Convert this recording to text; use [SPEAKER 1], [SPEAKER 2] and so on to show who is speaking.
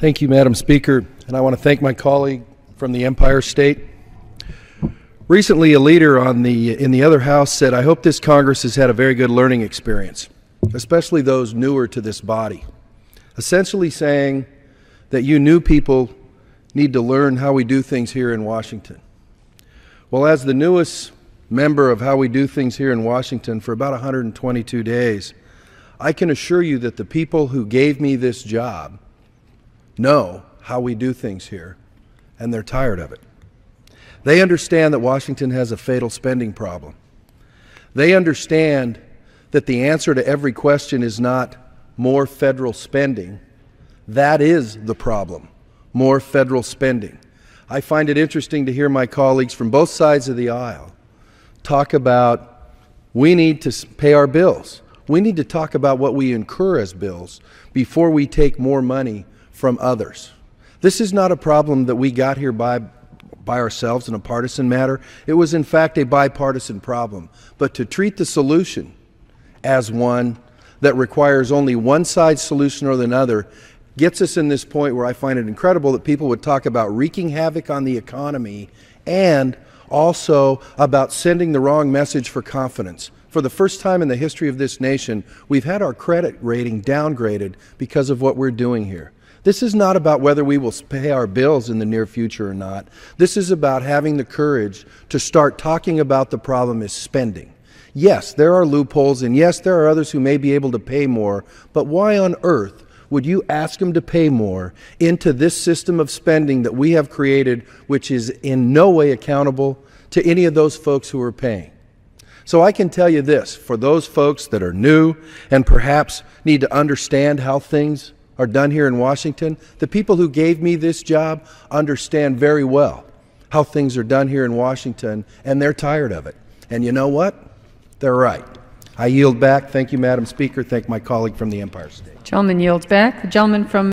[SPEAKER 1] Thank you, Madam Speaker, and I want to thank my colleague from the Empire State. Recently, a leader in the other house said, "I hope this Congress has had a very good learning experience, especially those newer to this body," essentially saying that you new people need to learn how we do things here in Washington. Well, as the newest member of how we do things here in Washington for about 122 days, I can assure you that the people who gave me this job know how we do things here, and they're tired of it. They understand that Washington has a fatal spending problem. They understand that the answer to every question is not more federal spending. That is the problem, more federal spending. I find it interesting to hear my colleagues from both sides of the aisle talk about we need to pay our bills. We need to talk about what we incur as bills before we take more money from others. This is not a problem that we got here by ourselves in a partisan matter. It was in fact a bipartisan problem. But to treat the solution as one that requires only one side's solution or another gets us in this point where I find it incredible that people would talk about wreaking havoc on the economy and also about sending the wrong message for confidence. For the first time in the history of this nation, we've had our credit rating downgraded because of what we're doing here. This is not about whether we will pay our bills in the near future or not. This is about having the courage to start talking about the problem as spending. Yes, there are loopholes, and yes, there are others who may be able to pay more, but why on earth would you ask them to pay more into this system of spending that we have created, which is in no way accountable to any of those folks who are paying? So I can tell you this, for those folks that are new and perhaps need to understand how things are done here in Washington, the people who gave me this job understand very well how things are done here in Washington, and they're tired of it. And you know what? They're right. I yield back. Thank you, Madam Speaker. Thank my colleague from the Empire State.
[SPEAKER 2] Gentleman yields back. The gentleman from